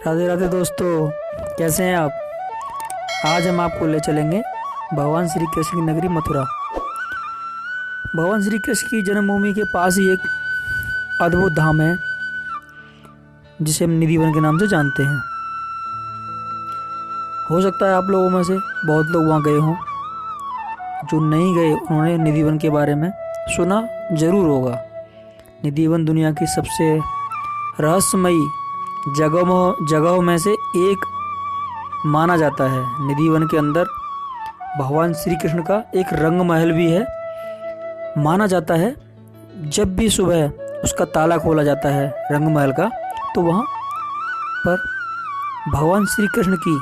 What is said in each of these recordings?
राधे राधे दोस्तों, कैसे हैं आप। आज हम आपको ले चलेंगे भगवान श्री कृष्ण की नगरी मथुरा। भगवान श्री कृष्ण की जन्मभूमि के पास ही एक अद्भुत धाम है जिसे हम निधिवन के नाम से जानते हैं। हो सकता है आप लोगों में से बहुत लोग वहाँ गए हों, जो नहीं गए उन्होंने निधिवन के बारे में सुना जरूर होगा। निधिवन दुनिया की सबसे रहस्यमयी जगहों में से एक माना जाता है। निधिवन के अंदर भगवान श्री कृष्ण का एक रंग महल भी है। माना जाता है जब भी सुबह उसका ताला खोला जाता है रंग महल का, तो वहाँ पर भगवान श्री कृष्ण की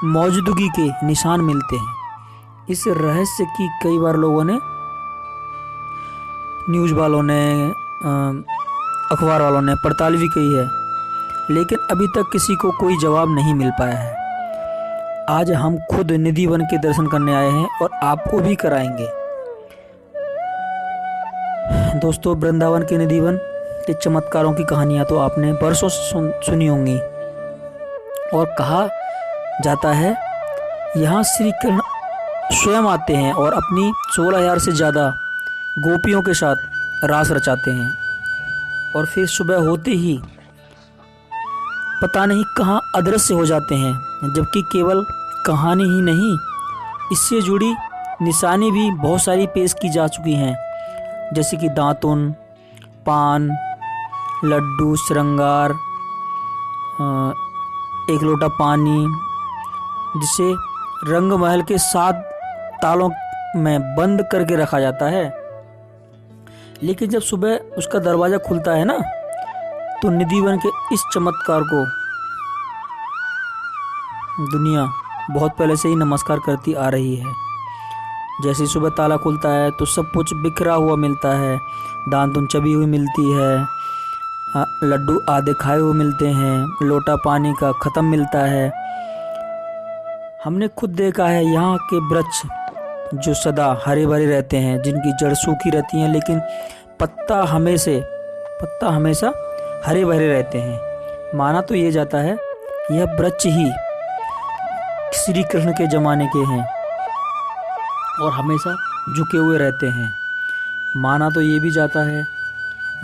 मौजूदगी के निशान मिलते हैं। इस रहस्य की कई बार लोगों ने, न्यूज़ वालों ने, अखबार वालों ने पड़ताल भी की है, लेकिन अभी तक किसी को कोई जवाब नहीं मिल पाया है। आज हम खुद निधिवन के दर्शन करने आए हैं और आपको भी कराएंगे। दोस्तों, वृंदावन के निधिवन के चमत्कारों की कहानियां तो आपने बरसों से सुनी होंगी और कहा जाता है यहाँ श्री कृष्ण स्वयं आते हैं और अपनी 16,000 से ज़्यादा गोपियों के साथ रास रचाते हैं और फिर सुबह होते ही पता नहीं कहाँ अदृश्य हो जाते हैं। जबकि केवल कहानी ही नहीं, इससे जुड़ी निशानी भी बहुत सारी पेश की जा चुकी हैं, जैसे कि दातुन, पान, लड्डू, श्रृंगार, एक लोटा पानी, जिसे रंग महल के 7 तालों में बंद करके रखा जाता है। लेकिन जब सुबह उसका दरवाज़ा खुलता है ना, तो निधिवन के इस चमत्कार को दुनिया बहुत पहले से ही नमस्कार करती आ रही है। जैसे सुबह ताला खुलता है तो सब कुछ बिखरा हुआ मिलता है। दातुन चबी हुई मिलती है, लड्डू आधे खाए हुए मिलते हैं, लोटा पानी का ख़त्म मिलता है। हमने खुद देखा है यहाँ के वृक्ष जो सदा हरे भरे रहते हैं, जिनकी जड़ सूखी रहती हैं लेकिन पत्ता हमेशा हरे भरे रहते हैं। माना तो ये जाता है यह वृक्ष ही श्री कृष्ण के ज़माने के हैं और हमेशा झुके हुए रहते हैं। माना तो ये भी जाता है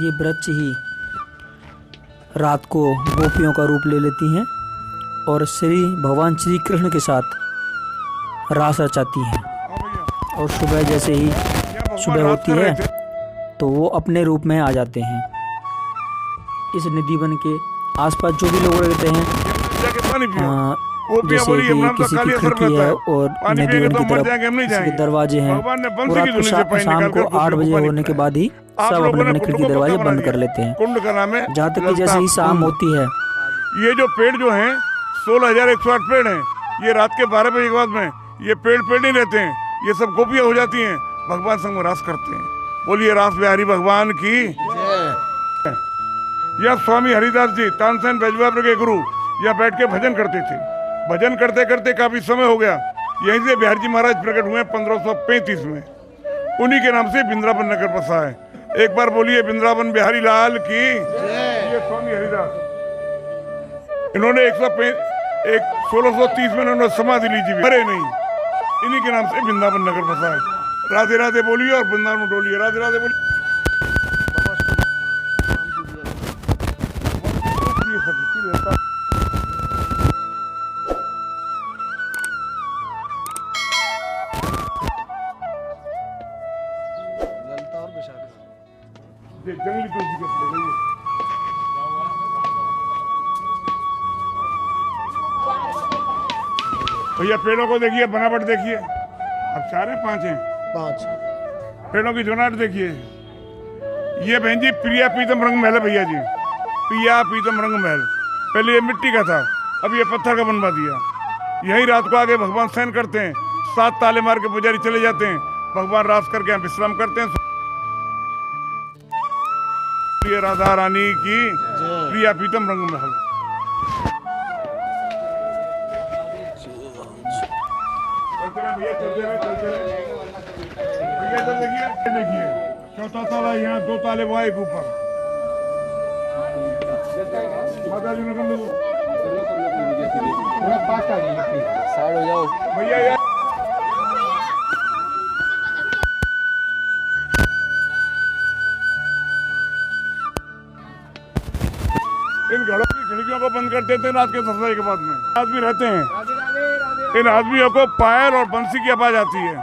ये वृक्ष ही रात को गोपियों का रूप ले लेती हैं और भगवान श्री कृष्ण के साथ रास रचाती हैं। और सुबह जैसे ही सुबह होती है तो वो अपने रूप में आ जाते हैं। इस निधिवन के आसपास जो भी लोग रहते हैं, जैसे कि किसी की खिड़की है और निधिवन की तरफ किसी के दरवाजे हैं, और रात को शाम को 8 बजे होने के बाद ही सब अपने खिड़की दरवाजे बंद कर लेते हैं। जहाँ तक कि जैसे ही शाम होती है, ये जो पेड़ जो हैं 16,108 पेड़ हैं, ये रात के 12 बजे के बाद में ये पेड़ नहीं रहते हैं, ये सब गोपियाँ हो जाती हैं, भगवान संग में रास करते हैं। बोलिए रास बिहारी भगवान की। यह स्वामी हरिदास जी तानसेन बैजवापुर के गुरु यहाँ बैठ के भजन करते थे। भजन करते करते काफी समय हो गया, यहीं से बिहारी जी महाराज प्रकट हुए 1535 में। उन्हीं के नाम से वृंदावन नगर बसा है। एक बार बोलिए वृंदावन बिहारी लाल की। ये स्वामी हरिदास, इन्होंने 1630 में इन्होंने समाधि ली थी, मरे नहीं। इन्हीं के नाम से वृंदावन नगर बसा है। राधे राधे बोलिए और वृंदावन में डोलिए। राधे राधे बोलिए। जंगली तुलसी के फूल है। भैया पेड़ों को देखिए, बनावट देखिए। अब 4 हैं 5 हैं? 5 पेड़ों की बनावट देखिए। ये बहन जी प्रिया पीतम रंग महल है भैया जी, प्रिया पीतम रंग महल। पहले ये मिट्टी का था, अब ये पत्थर का बनवा दिया। यही रात को आगे भगवान शयन करते हैं, 7 ताले मार के पुजारी चले जाते हैं, भगवान रास करके यहाँ विश्राम करते हैं। राधा रानी की। प्रिया पीतम रंग महल। देखिए 4था ताला यहाँ, 2 ताले वहाँ, एक ऊपर। माता जी ने जाओ। भैया यार इन घरों की खिड़कियों को बंद कर देते हैं रात के 10 बजे के बाद में। आज भी रहते हैं। इन आदमियों को पायल और बंसी की आवाज आती है,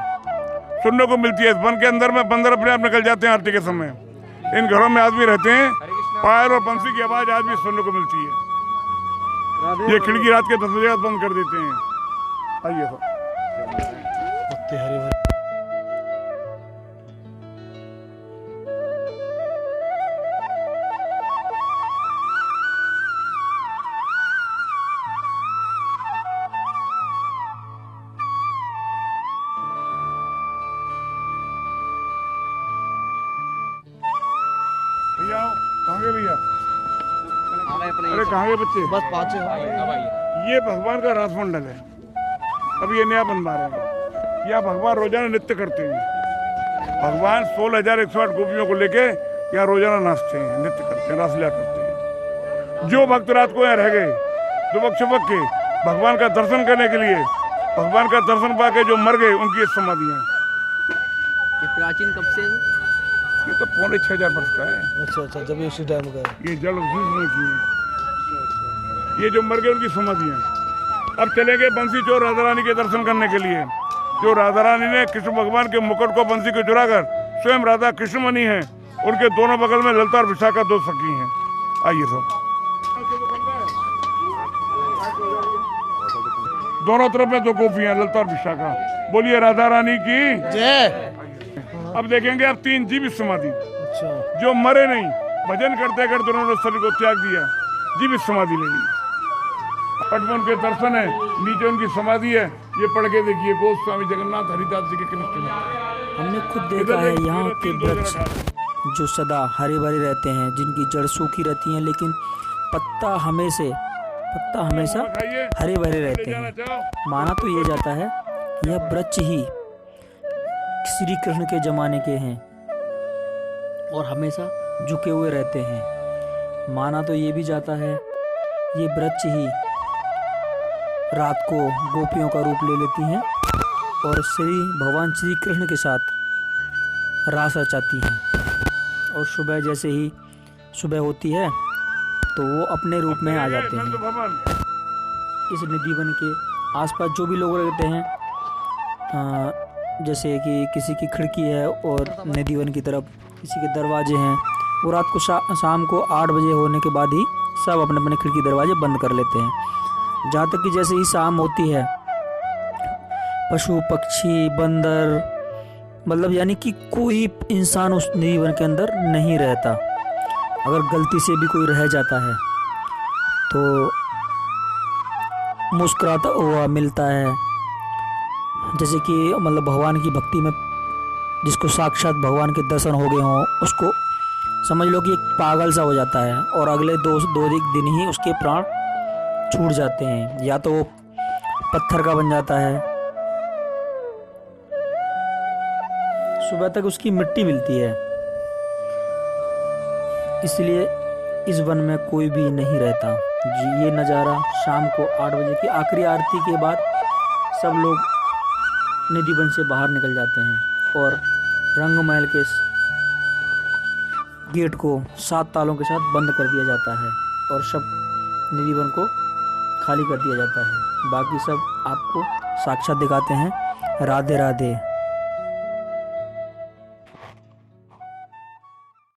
सुनने को मिलती है। इस वन के अंदर में बंदर अपने आप निकल जाते हैं आरती के समय। इन घरों में आदमी रहते हैं, पायल और बंसी की आवाज आज भी सुनने को मिलती है। ये खिड़की रात के 10 बजे बंद कर देते हैं। आइए सर। भैया कहाँ गए भैया? अरे कहाँ गए बच्चे? बस 5 ये भगवान का रासमंडल है। अब ये नया बन रहा है। यहाँ भगवान रोजाना नृत्य करते हैं। भगवान 16,108 गोपियों को लेके यहाँ रोजाना नाचते हैं, नृत्य करते हैं, रासलीला करते हैं। जो भक्त रात को यहाँ रह गए, दुबक छुपक के भगवान का दर्शन करने के लिए, भगवान का दर्शन पाके जो मर गए, उनकी समाधियाँ। ये प्राचीन कब से है? ये तो 5,500 वर्ष का है। अच्छा, जब ये उसी टाइम का है। ये जल में की है। ये जो मर गए उनकी समाधियाँ। अब चलेंगे बंसी चोर राधा रानी के दर्शन करने के लिए। जो राधा रानी ने कृष्ण भगवान के मुकुट को बंसी को चुराकर स्वयं राधा कृष्णमणि हैं, उनके दोनों बगल में ललता और विशाखा 2 सखी हैं। आइए सब, दोनों तरफ में 2 गोपियां, ललता और विशाखा। बोलिए राधा रानी की जय। अब देखेंगे अब 3 जीवित समाधि। अच्छा, जो मरे नहीं, भजन करते करते उन्होंने शरीर को त्याग दिया, जीवित समाधि ले ली। पट में उनके दर्शन है, नीचे उनकी समाधि है। ये पढ़ के देखिए, गोस्वामी स्वामी जगन्नाथ हरिदास जी के कनिष्ठ में। हमने खुद देखा है यहाँ के वृक्ष जो सदा हरे भरे रहते हैं, जिनकी जड़ सूखी रहती है लेकिन पत्ता हमेशा हरे भरे रहते हैं। माना तो ये जाता है यह वृक्ष ही श्री कृष्ण के जमाने के हैं और हमेशा झुके हुए रहते हैं। माना तो ये भी जाता है ये वृक्ष ही रात को गोपियों का रूप ले लेती हैं और भगवान श्री कृष्ण के साथ रास रचाती हैं। और सुबह जैसे ही सुबह होती है तो वो अपने रूप में आ जाते हैं। इस निधि वन के आसपास जो भी लोग रहते हैं, जैसे कि किसी की खिड़की है और निधि वन की तरफ किसी के दरवाजे हैं, वो रात को शाम को 8 बजे होने के बाद ही सब अपने अपने खिड़की दरवाजे बंद कर लेते हैं। जहाँ तक कि जैसे ही शाम होती है, पशु पक्षी बंदर, मतलब यानी कि कोई इंसान उस निधि वन के अंदर नहीं रहता। अगर गलती से भी कोई रह जाता है तो मुस्कुराता हुआ मिलता है। जैसे कि मतलब भगवान की भक्ति में जिसको साक्षात भगवान के दर्शन हो गए हों, उसको समझ लो कि एक पागल सा हो जाता है और अगले दो दिन ही उसके प्राण छूट जाते हैं, या तो वो पत्थर का बन जाता है। सुबह तक उसकी मिट्टी मिलती है। इसलिए इस वन में कोई भी नहीं रहता। ये नज़ारा शाम को 8 बजे की आखिरी आरती के बाद सब लोग निधि वन से बाहर निकल जाते हैं और रंगमहल के गेट को 7 तालों के साथ बंद कर दिया जाता है और सब निधि वन को खाली कर दिया जाता है। बाकी सब आपको साक्षात दिखाते हैं। राधे राधे।